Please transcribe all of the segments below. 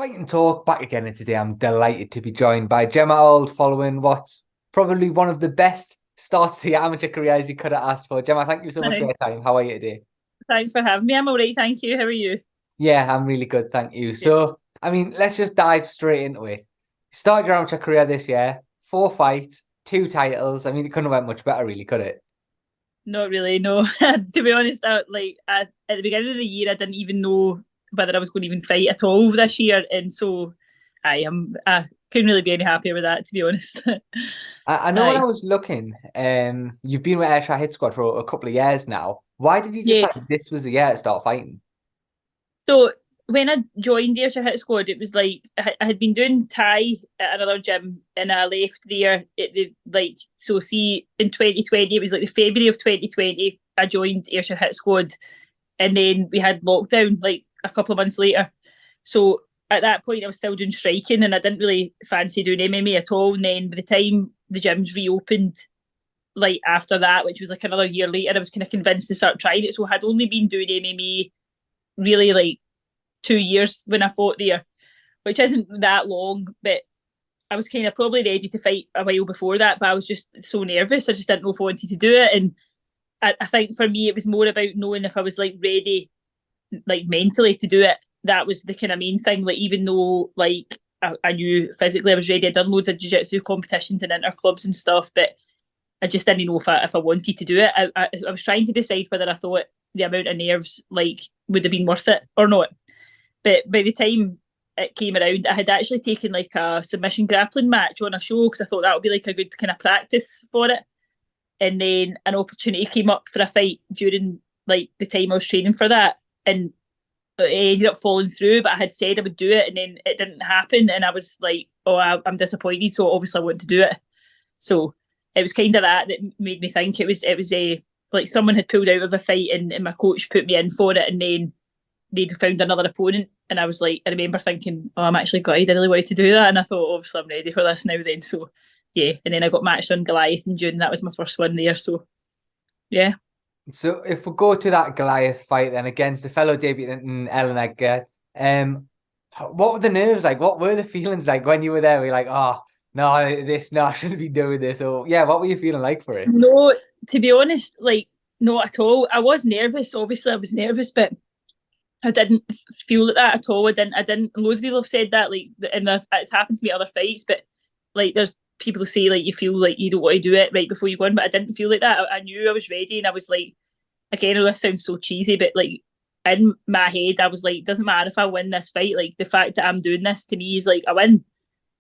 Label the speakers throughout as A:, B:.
A: Fighting Talk back again, and today I'm delighted to be joined by Gemma Auld following what's probably one of the best starts to your amateur careers you could have asked for. Gemma, thank you so much for
B: Hi.
A: your time. How are you today?
B: Thanks for having me. I'm all right, thank you. How are you?
A: Yeah, I'm really good, thank you.
B: Good.
A: So, let's just dive straight into it. Start your amateur career this year, 4 fights, 2 titles. It couldn't have went much better, really, could it?
B: Not really, no. To be honest, at the beginning of the year, I didn't even know whether I was going to even fight at all this year, and so I couldn't really be any happier with that, to be honest.
A: I know when I
B: Aye,
A: was looking, you've been with Ayrshire Hit Squad for a couple of years now. Why did you
B: yeah.
A: decide this was the year to start fighting?
B: So when I joined the Ayrshire Hit Squad, it was like I had been doing Thai at another gym, and I left there. So see, in 2020, it was like the February of 2020. I joined Ayrshire Hit Squad, and then we had lockdown like a couple of months later. So at that point, I was still doing striking, and I didn't really fancy doing MMA at all. And then by the time the gyms reopened, like after that, which was like another year later, I was kind of convinced to start trying it. So I had only been doing MMA really like 2 years when I fought there, which isn't that long, but I was kind of probably ready to fight a while before that, but I was just so nervous. I just didn't know if I wanted to do it. And I think for me, it was more about knowing if I was like ready, like mentally to do it. That was the kind of main thing. Like, even though like I knew physically I was ready, I'd done loads of jiu-jitsu competitions and inter clubs and stuff, but I just didn't know if I wanted to do it. I was trying to decide whether I thought the amount of nerves like would have been worth it or not. But by the time it came around, I had actually taken like a submission grappling match on a show because I thought that would be like a good kind of practice for it. And then an opportunity came up for a fight during like the time I was training for that, and it ended up falling through. But I had said I would do it, and then it didn't happen, and I was like, "Oh, I'm disappointed." So obviously I want to do it. So it was kind of that made me think it was a like someone had pulled out of a fight, and my coach put me in for it, and then they'd found another opponent, and I was like, I remember thinking, oh, I'm actually gutted. I really wanted to do that, and I thought, obviously, I'm ready for this now. Then, so yeah, and then I got matched on Goliath in June. That was my first one there. So yeah,
A: So if we go to that Goliath fight then against the fellow debutant Ellen Edgar, what were the nerves like? What were the feelings like when you were there? Were you like, oh no, I shouldn't be doing this? Or yeah, what were you feeling like for it?
B: no, to be honest, like not at all. I was nervous. Obviously, I was nervous, but I didn't feel like that at all. I didn't. Loads of people have said that, like, and it's happened to me at other fights. But like, there's people who say like you feel like you don't want to do it right before you go in, but I didn't feel like that. I knew I was ready, and I was like, again, I know this sounds so cheesy, but like in my head, I was like, doesn't matter if I win this fight. Like the fact that I'm doing this to me is like a win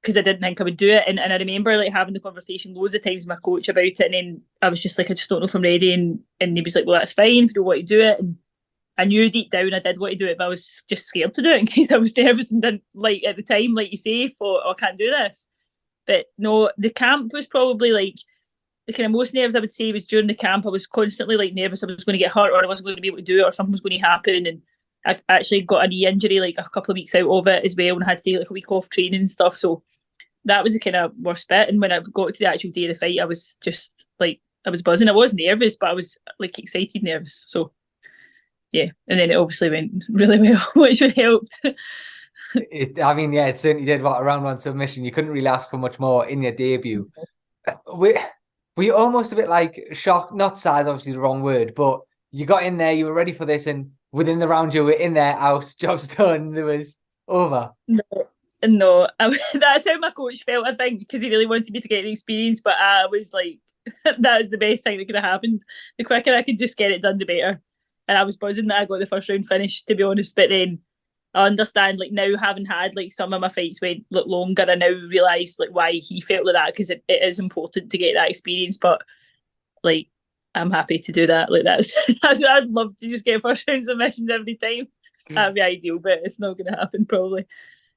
B: because I didn't think I would do it. And I remember like having the conversation loads of times with my coach about it, and then I was just like, I just don't know if I'm ready. And he was like, well, that's fine if you don't want to do it. And I knew deep down I did want to do it, but I was just scared to do it in case I was nervous and didn't like at the time, like you say, thought, oh, I can't do this. But no, the camp was probably like the kind of most nerves I would say was during the camp. I was constantly like nervous I was going to get hurt or I wasn't going to be able to do it or something was going to happen. And I actually got a knee injury like a couple of weeks out of it as well and I had to take like a week off training and stuff. So that was the kind of worst bit. And when I got to the actual day of the fight, I was just like, I was buzzing. I was nervous, but I was like excited nervous. So yeah, and then it obviously went really well, which helped.
A: Yeah, it certainly did. What, a round one submission? You couldn't really ask for much more in your debut. We were you almost a bit like shocked, not sad, obviously the wrong word, but you got in there, you were ready for this, and within the round you were in there, out, job's done, there was over.
B: No, no, that's how my coach felt. I think because he really wanted me to get the experience, but I was like, that is the best thing that could have happened. The quicker I could just get it done, the better. And I was buzzing that I got the first round finished, to be honest. But then I understand, like now having had like some of my fights went like longer, I now realise like why he felt like that because it is important to get that experience. But like, I'm happy to do that. Like that's, I'd love to just get first round submissions every time. That'd be ideal, but it's not going to happen probably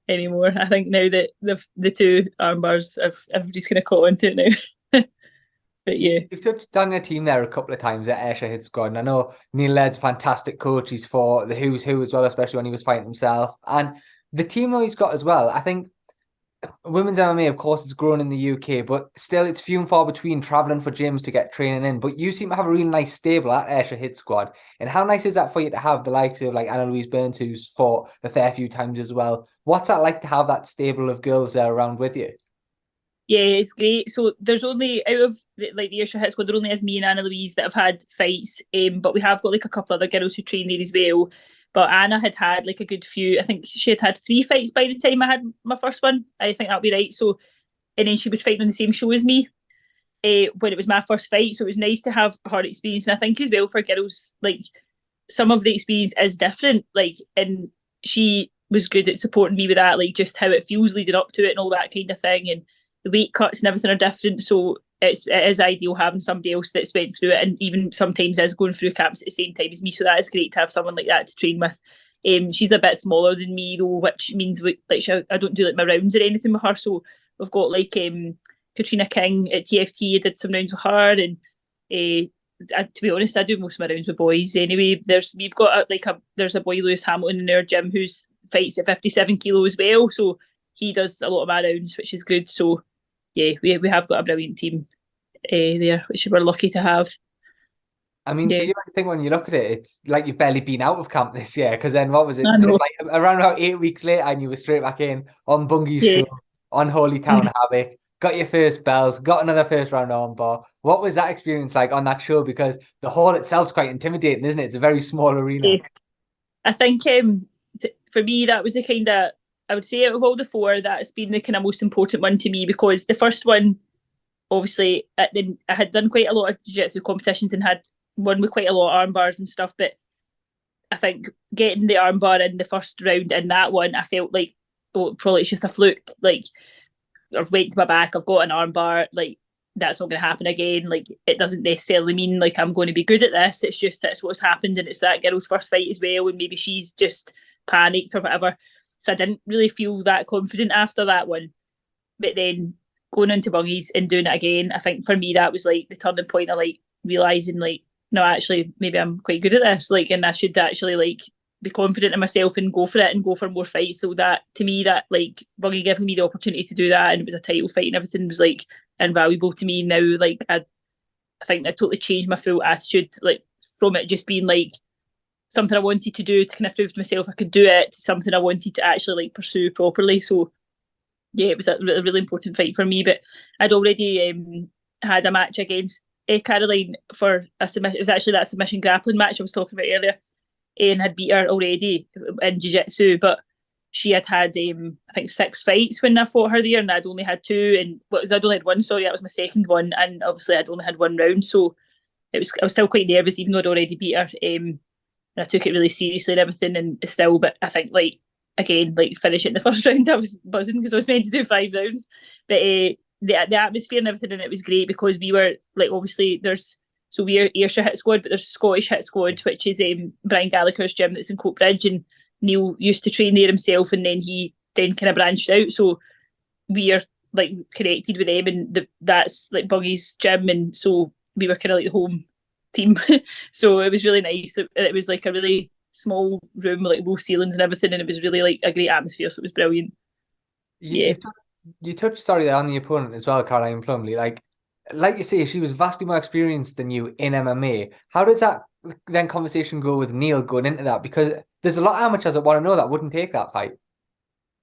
B: anymore. I think now that the two armbars, everybody's kind of caught onto it now. But yeah,
A: You've touched on your team there a couple of times at Ayrshire Hit Squad, and I know Neil Laird's fantastic coach. He's for the who's who as well, especially when he was fighting himself. And the team that he's got as well, I think women's MMA, of course, it's grown in the UK, but still it's few and far between traveling for gyms to get training in. But you seem to have a really nice stable at Ayrshire Hit Squad. And how nice is that for you to have the likes of like Anna Louise Burns, who's fought a fair few times as well? What's that like to have that stable of girls there around with you?
B: Yeah, it's great. So there's only out of the Ayrshire Hit Squad, there only is me and Anna Louise that have had fights. But we have got like a couple other girls who train there as well. But Anna had had like a good few. I think she had 3 fights by the time I had my first one. I think that'll be right. So and then she was fighting on the same show as me when it was my first fight. So it was nice to have her experience. And I think as well for girls, like some of the experience is different. Like, and she was good at supporting me with that, like just how it feels leading up to it and all that kind of thing. And the weight cuts and everything are different. So it is ideal having somebody else that's went through it and even sometimes is going through camps at the same time as me. So that is great to have someone like that to train with. She's a bit smaller than me though, which means I don't do like my rounds or anything with her. So we've got like Katrina King at TFT. I did some rounds with her, and to be honest, I do most of my rounds with boys anyway. We've got there's a boy Lewis Hamilton in our gym who's fights at 57 kilo as well. So he does a lot of my rounds, which is good. So yeah, we have got a brilliant team there, which we're lucky to have.
A: I mean, for
B: Yeah,
A: you, I think when you look at it, it's like you've barely been out of camp this year. Because then what was it?
B: I
A: It's
B: know.
A: like around about 8 weeks later, and you were straight back in on Bungie's
B: Yeah.
A: show, on Holy Town Havoc, got your first belt, got another first round armbar. What was that experience like on that show? Because the hall itself's quite intimidating, isn't it? It's a very small arena.
B: Yeah. I think for me that was the kind of, I would say out of all the four, that's been the kind of most important one to me, because the first one, obviously, I had done quite a lot of jiu-jitsu competitions and had won with quite a lot of arm bars and stuff, but I think getting the armbar in the first round in that one, I felt like, oh, probably it's just a fluke. Like, I've went to my back, I've got an armbar, like, that's not going to happen again. Like, it doesn't necessarily mean like I'm going to be good at this. It's just that's what's happened, and it's that girl's first fight as well, and maybe she's just panicked or whatever. So I didn't really feel that confident after that one. But then going into Bungies and doing it again, I think for me that was like the turning point of like realizing like, no, actually maybe I'm quite good at this, like, and I should actually like be confident in myself and go for it and go for more fights. So that to me, that like Bungie giving me the opportunity to do that, and it was a title fight and everything, was like invaluable to me now. Like I think that totally changed my full attitude, like from it just being like something I wanted to do to kind of prove to myself I could do it, to something I wanted to actually like pursue properly. So yeah, it was a really important fight for me. But I'd already had a match against Caroline for a submission. It was actually that submission grappling match I was talking about earlier, and had beat her already in jiu-jitsu. But she had I think 6 fights when I fought her there, and I'd only had 2. And I'd only had one. Sorry, that was my second one, and obviously I'd only had one round. So I was still quite nervous, even though I'd already beat her. And I took it really seriously and everything, and still, but I think like again, like finishing the first round, I was buzzing because I was meant to do 5 rounds. But the atmosphere and everything, and it was great because we were like, obviously we're Ayrshire Hit Squad, but there's Scottish Hit Squad, which is Brian Gallagher's gym that's in Coatbridge, and Neil used to train there himself, and then he then kind of branched out. So we are like connected with them, and that's like Buggy's gym, and so we were kind of like the home team. So it was really nice. It was like a really small room with like low ceilings and everything, and it was really like a great atmosphere. So it was brilliant.
A: You,
B: Yeah,
A: you've touched, you touched, sorry, there on the opponent as well, Caroline Plumley. Like you say, she was vastly more experienced than you in MMA. How did that then conversation go with Neil going into that? Because there's a lot of amateurs that want to know that wouldn't take that fight.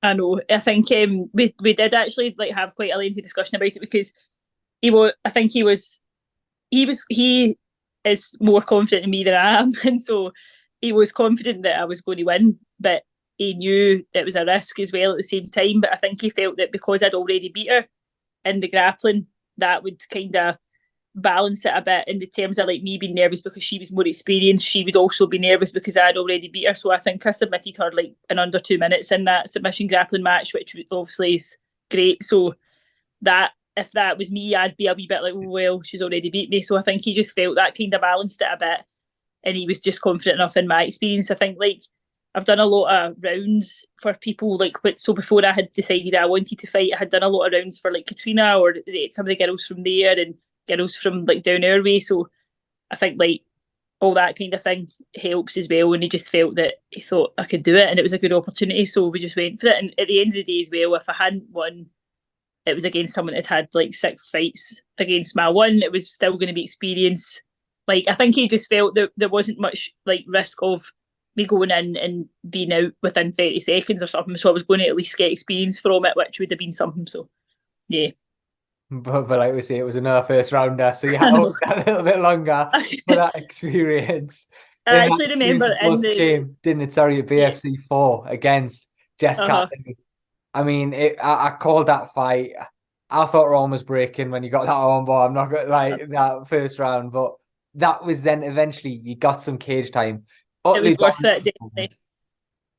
B: I know. I think we did actually like have quite a lengthy discussion about it, because I think he is more confident in me than I am, and so he was confident that I was going to win, but he knew that it was a risk as well at the same time. But I think he felt that because I'd already beat her in the grappling, that would kind of balance it a bit in the terms of like me being nervous because she was more experienced. She would also be nervous because I'd already beat her. So I think I submitted her like in under 2 minutes in that submission grappling match, which obviously is great. So that if that was me, I'd be a wee bit like, oh, well, she's already beat me. So I think he just felt that kind of balanced it a bit, and he was just confident enough in my experience. I think like I've done a lot of rounds for people like, but so before I had decided I wanted to fight, I had done a lot of rounds for like Katrina or some of the girls from there and girls from like down our way. So I think like all that kind of thing helps as well. And he just felt that he thought I could do it, and it was a good opportunity, so we just went for it. And at the end of the day as well, if I hadn't won, it was against someone that had like 6 fights against my one. It was still going to be experience. Like, I think he just felt that there wasn't much like risk of me going in and being out within 30 seconds or something. So I was going to at least get experience from it, which would have been something. So yeah.
A: But like we say, it was another first rounder, so you had a little bit longer for that experience.
B: I actually remember in the
A: came, didn't it? Sorry, at BFC 4 against Jess Catley. I mean, I called that fight. I thought her arm was breaking when you got that armbar. I'm not gonna like that first round, but that was then eventually you got some cage time.
B: It was worth it, definitely.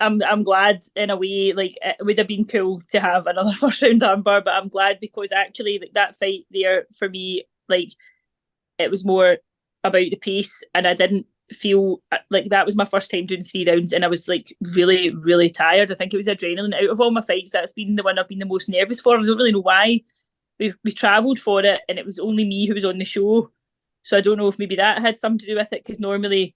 B: I'm glad in a way. Like, it would have been cool to have another first round armbar, but I'm glad because actually, like, that fight there for me, like, it was more about the pace, and I didn't feel like that was my first time doing 3 rounds, and I was like really, really tired. I think it was adrenaline. Out of all my fights, that's been the one I've been the most nervous for. I don't really know why. We travelled for it, and it was only me who was on the show, so I don't know if maybe that had something to do with it, because normally,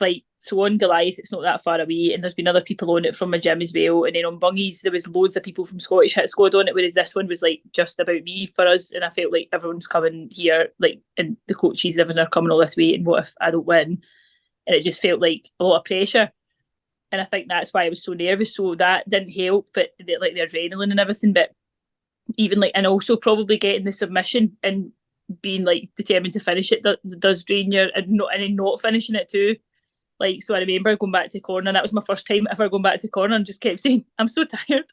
B: like, so on Goliath, it's not that far away, and there's been other people on it from my gym as well. And then on Bungies, there was loads of people from Scottish Hit Squad on it, whereas this one was like just about me for us. And I felt like everyone's coming here, like, and the coaches, everyone are coming all this way. And what if I don't win? And it just felt like a lot of pressure. And I think that's why I was so nervous. So that didn't help, but like the adrenaline and everything. But even like, and also probably getting the submission and being like determined to finish it does drain your, and not finishing it too. Like, so I remember going back to corner, and that was my first time ever going back to corner, and just kept saying, I'm so tired.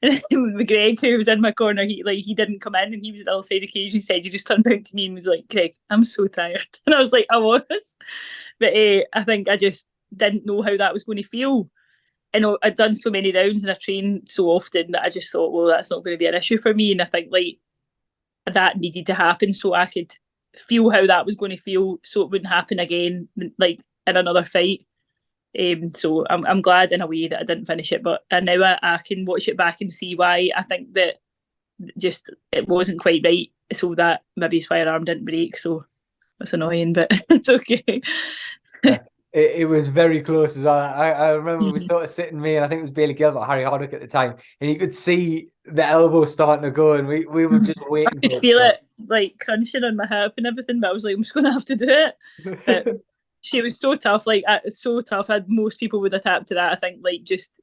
B: And then Greg, who was in my corner, he didn't come in, and he was at the other side of the cage, and he said, he just turned around to me and was like, Greg, I'm so tired. And I was like, I was. But I think I just didn't know how that was going to feel. And I'd done so many rounds and I trained so often that I just thought, well, that's not going to be an issue for me. And I think like that needed to happen so I could feel how that was going to feel, so it wouldn't happen again, like in another fight. So I'm glad in a way that I didn't finish it, but now I can watch it back and see why I think that just it wasn't quite right. So that maybe is why her arm didn't break. So it's annoying, but it's okay.
A: It was very close as well. I remember we sort of sitting, me and I think it was Bailey Gilbert, Harry Hoddock at the time, and you could see the elbow starting to go, and we were just waiting.
B: I could feel it like crunching on my hip and everything, but I was like, I'm just going to have to do it. But she was so tough, like so tough. Most people would have tapped to that. I think, like, just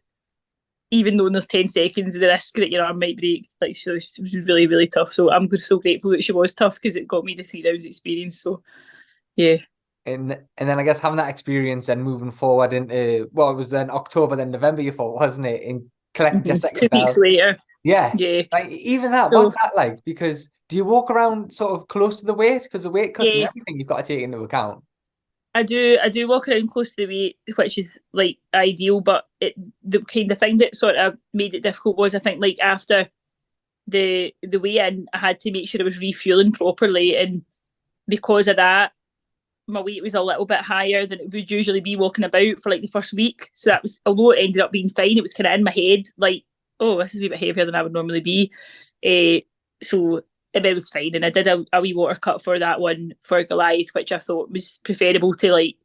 B: even though there's 10 seconds, the risk that your arm might break, like, she was really, really tough. So I'm so grateful that she was tough, because it got me the 3 rounds experience. So yeah.
A: And then I guess having that experience and moving forward into, well, it was then October, then November you fought, wasn't it? In collecting just
B: 2 weeks later.
A: Yeah.
B: Yeah.
A: Like, even that, what's that like? Because do you walk around sort of close to the weight? Because the weight cuts and everything you've got to take into account.
B: I do walk around close to the weight, which is like ideal, but the kind of thing that sort of made it difficult was, I think, like, after the weigh-in, I had to make sure I was refueling properly, and because of that, my weight was a little bit higher than it would usually be walking about for like the first week. So that was, although it ended up being fine, it was kind of in my head like, oh, this is a wee bit heavier than I would normally be. So it was fine. And I did a wee water cut for that one for Goliath, which I thought was preferable to like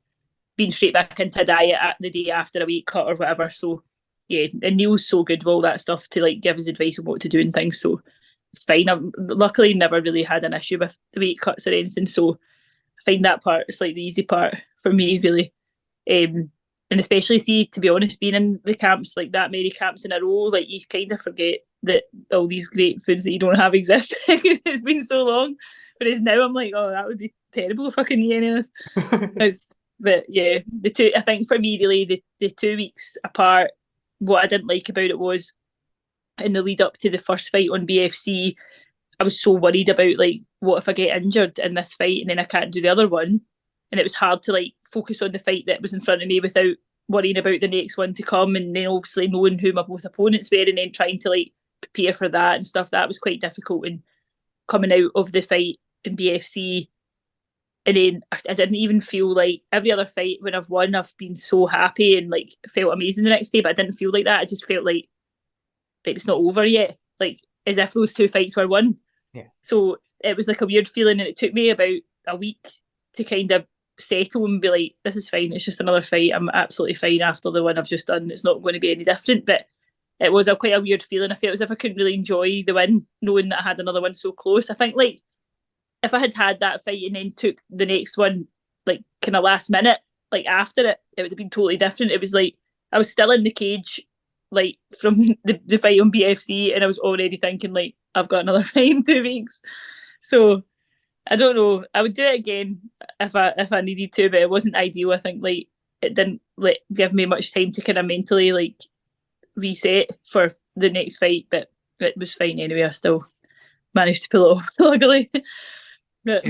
B: being straight back into a diet at the day after a weight cut or whatever. So yeah, and Neil's so good with all that stuff to like give us advice on what to do and things. So it's fine. I've luckily never really had an issue with the weight cuts or anything. So find that part, it's like the easy part for me, really. And especially, see, to be honest, being in the camps, like that many camps in a row, like you kind of forget that all these great foods that you don't have exist. It's been so long. Whereas now I'm like, oh, that would be terrible if I couldn't eat any of this. But yeah, I think for me, really, the 2 weeks apart, what I didn't like about it was, in the lead up to the first fight on BFC, I was so worried about, like, what if I get injured in this fight and then I can't do the other one? And it was hard to like focus on the fight that was in front of me without worrying about the next one to come, and then obviously knowing who my both opponents were and then trying to like prepare for that and stuff. That was quite difficult. And coming out of the fight in BFC, and then I didn't even feel like every other fight when I've won, I've been so happy and like felt amazing the next day, but I didn't feel like that. I just felt like it's not over yet, like as if those 2 fights were won.
A: Yeah.
B: So it was like a weird feeling, and it took me about a week to kind of settle and be like, this is fine, it's just another fight, I'm absolutely fine after the one I've just done, it's not going to be any different. But it was quite a weird feeling. I felt as if I couldn't really enjoy the win, knowing that I had another one so close. I think like if I had had that fight and then took the next one like kind of last minute, like after it would have been totally different. It was like I was still in the cage, like from the fight on BFC, and I was already thinking like I've got another fight in 2 weeks. So I don't know. I would do it again if I needed to, but it wasn't ideal. I think like it didn't give me much time to kind of mentally like reset for the next fight, but it was fine anyway. I still managed to pull it off luckily. But,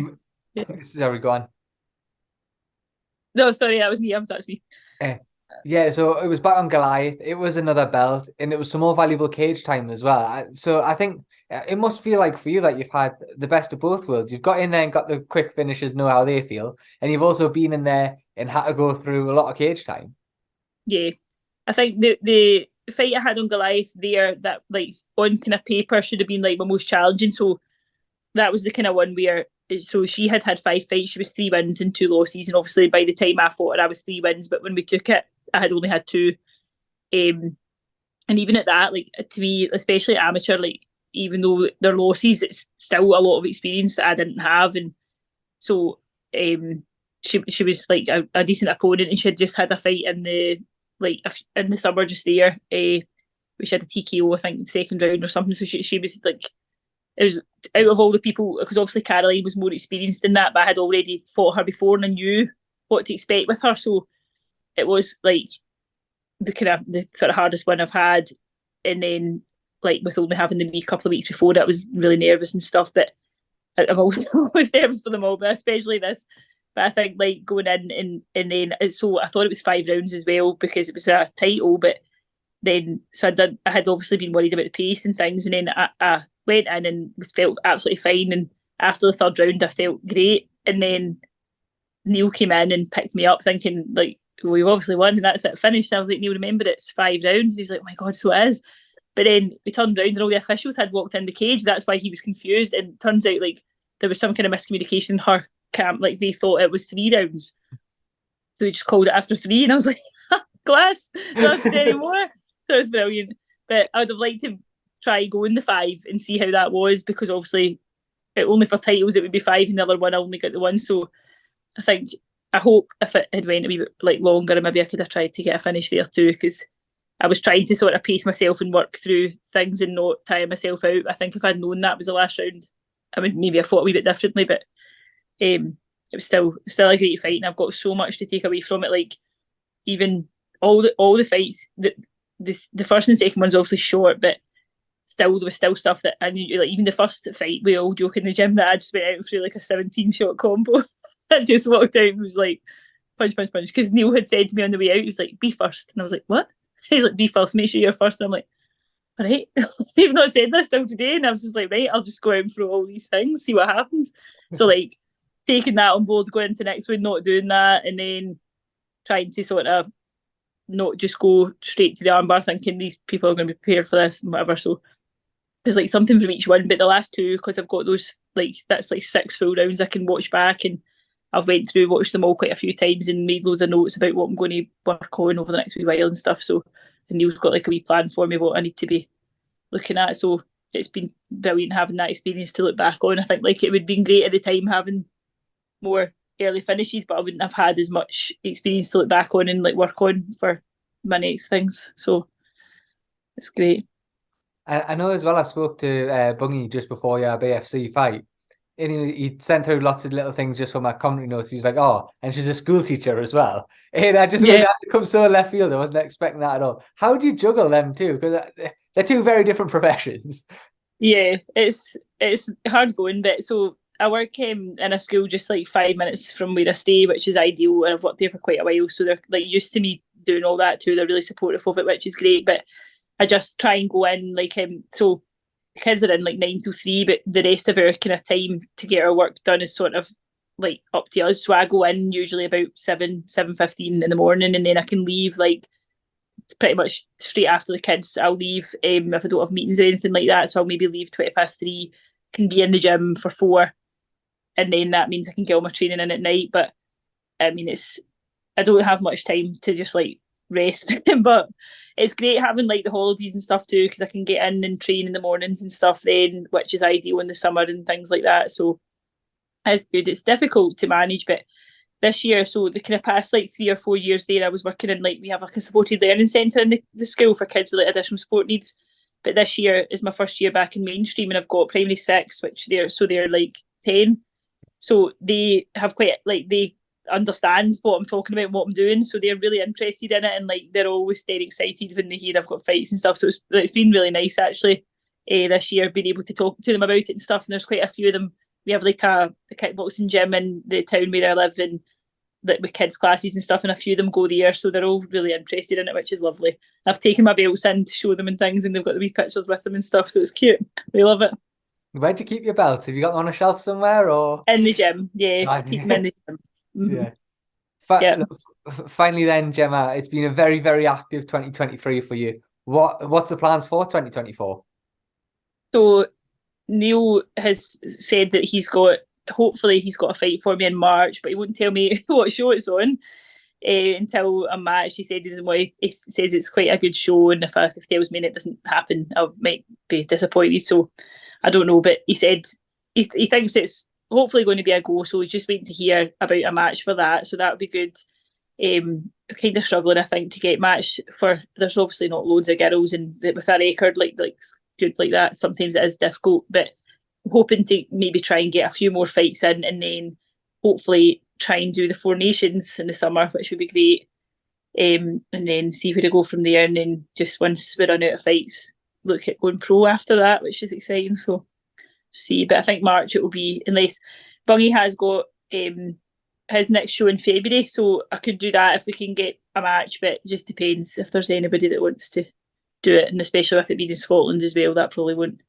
A: yeah. Sorry, go on.
B: No, sorry, that was me. That's me.
A: Yeah, so it was back on Goliath. It was another belt, and it was some more valuable cage time as well. So I think it must feel like for you that you've had the best of both worlds. You've got in there and got the quick finishes, know how they feel, and you've also been in there and had to go through a lot of cage time.
B: Yeah, I think the fight I had on Goliath there, that like on kind of paper should have been like my most challenging. So that was the kind of one where so she had 5 fights. She was 3 wins and 2 losses, and obviously by the time I fought her, I was 3 wins. But when we took it, I had only had 2. And even at that, like to me, especially amateur, like even though they're losses, it's still a lot of experience that I didn't have. And so she was like a decent opponent, and she had just had a fight in the summer just there. Which had a TKO, I think, in the second round or something. So she was like, it was out of all the people, because obviously Caroline was more experienced in that, but I had already fought her before and I knew what to expect with her. So it was like the sort of hardest one I've had. And then like with only having the couple of weeks before, that was really nervous and stuff. But I'm always nervous for them all, but especially this. But I think like going in and then so I thought it was 5 rounds as well because it was a title. But then so I had obviously been worried about the pace and things, and then I went in and felt absolutely fine. And after the 3rd round, I felt great. And then Neil came in and picked me up, thinking like, well, we've obviously won, and that's it, finished. And I was like, Neil, remember it's 5 rounds. And he was like, oh my god, so it is. But then we turned around and all the officials had walked in the cage. That's why he was confused. And it turns out like there was some kind of miscommunication in her camp. Like they thought it was 3 rounds, so they just called it after 3. And I was like, class, don't have to do any more. So it was brilliant. But I would have liked to try going the 5 and see how that was, because obviously only for titles it would be 5, and the other one I only got the 1. So I hope if it had went a wee bit like longer, maybe I could have tried to get a finish there too, because I was trying to sort of pace myself and work through things and not tire myself out. I think if I'd known that was the last round, I would maybe have fought a wee bit differently. But it was still a great fight, and I've got so much to take away from it. Like even all the fights, the first and second one's obviously short, but still there was still stuff that I knew. Like even the first fight, we all joke in the gym that I just went out through like a 17-shot combo. I just walked out and was like punch, punch, punch. Because Neil had said to me on the way out, he was like, be first. And I was like, what? He's like, be first, make sure you're first. And I'm like, all right, you've not said this till today. And I was just like, right, I'll just go out and throw all these things, see what happens. So like taking that on board, going into next week, not doing that, and then trying to sort of not just go straight to the armbar thinking these people are going to be prepared for this and whatever. So there's like something from each one. But the last 2, because I've got those, like that's like 6 full rounds I can watch back, and I've watched them all quite a few times and made loads of notes about what I'm going to work on over the next wee while and stuff. So, and Neil's got like a wee plan for me what I need to be looking at. So it's been brilliant having that experience to look back on. I think like it would have been great at the time having more early finishes, but I wouldn't have had as much experience to look back on and like work on for my next things. So it's great.
A: I know as well, I spoke to Bungie just before your BFC fight, and he sent through lots of little things just for my commentary notes. He was like, oh, and she's a school teacher as well. And I just that comes so left field. I wasn't expecting that at all. How do you juggle them too? Because they're 2 very different professions.
B: Yeah, it's hard going, but so I work in a school just like 5 minutes from where I stay, which is ideal, and I've worked there for quite a while, so they're like used to me doing all that too. They're really supportive of it, which is great. But I just try and go in like so the kids are in like 9 to 3, but the rest of our kind of time to get our work done is sort of like up to us. So I go in usually about 7:15 in the morning, and then I can leave like pretty much straight after the kids. I'll leave if I don't have meetings or anything like that. So I'll maybe leave 3:20, can be in the gym for 4, and then that means I can get all my training in at night. But I mean, I don't have much time to just like rest, but it's great having like the holidays and stuff too, because I can get in and train in the mornings and stuff then, which is ideal in the summer and things like that. So it's good. It's difficult to manage, but this year, so the kind of past like 3 or 4 years there, I was working in like, we have like a supported learning centre in the school for kids with like additional support needs. But this year is my first year back in mainstream, and I've got primary 6, which they're like 10. So they have quite like, they understand what I'm talking about and what I'm doing. So they're really interested in it, and like they're always dead excited when they hear I've got fights and stuff. So it's been really nice actually this year being able to talk to them about it and stuff. And there's quite a few of them. We have like a kickboxing gym in the town where I live, and like with kids classes and stuff, and a few of them go there, so they're all really interested in it, which is lovely. I've taken my belts in to show them and things, and they've got the wee pictures with them and stuff, so it's cute. They love it.
A: Where'd you keep your belts? Have you got them on a shelf somewhere, or
B: In the gym, yeah.
A: right.
B: Keep them in the gym.
A: Yeah.
B: Yeah.
A: Finally then, Gemma, it's been a very, very active 2023 for you. What's the plans for 2024?
B: So Neil has said that hopefully he's got a fight for me in March, but he won't tell me what show it's on until a match. He said he doesn't want. He says it's quite a good show, and if he tells me and it doesn't happen, I might be disappointed. So I don't know, but he said he thinks it's hopefully going to be a go. So he's just waiting to hear about a match for that. So that would be good. Kind of struggling, I think, to get match for. There's obviously not loads of girls, and with a record like good like that, sometimes it is difficult. But hoping to maybe try and get a few more fights in, and then hopefully try and do the 4 Nations in the summer, which would be great. And then see where to go from there. And then just once we run out of fights, look at going pro after that, which is exciting. So see, but I think March it will be, unless Bungie has got his next show in February, so I could do that if we can get a match, but it just depends if there's anybody that wants to do it, and especially with it being in Scotland as well, that probably won't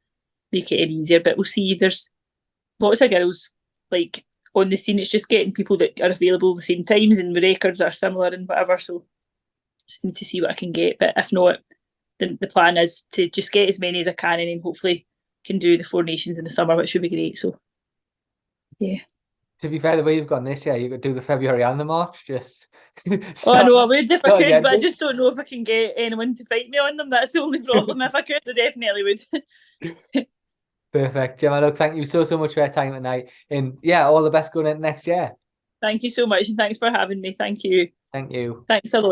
B: make it any easier. But we'll see. There's lots of girls like on the scene. It's just getting people that are available at the same times, and the records are similar and whatever. So just need to see what I can get. But if not, then the plan is to just get as many as I can, and then hopefully can do the 4 Nations in the summer, which should be great. So yeah.
A: To be fair, the way you've gone this year, you could do the February and the March. Just
B: I know I would if I could, but I just don't know if I can get anyone to fight me on them. That's the only problem. If I could, I definitely would.
A: Perfect, Gemma. Look, thank you so much for your time tonight, and yeah, all the best going into next year.
B: Thank you so much, and thanks for having me. Thank you.
A: Thank you.
B: Thanks a lot.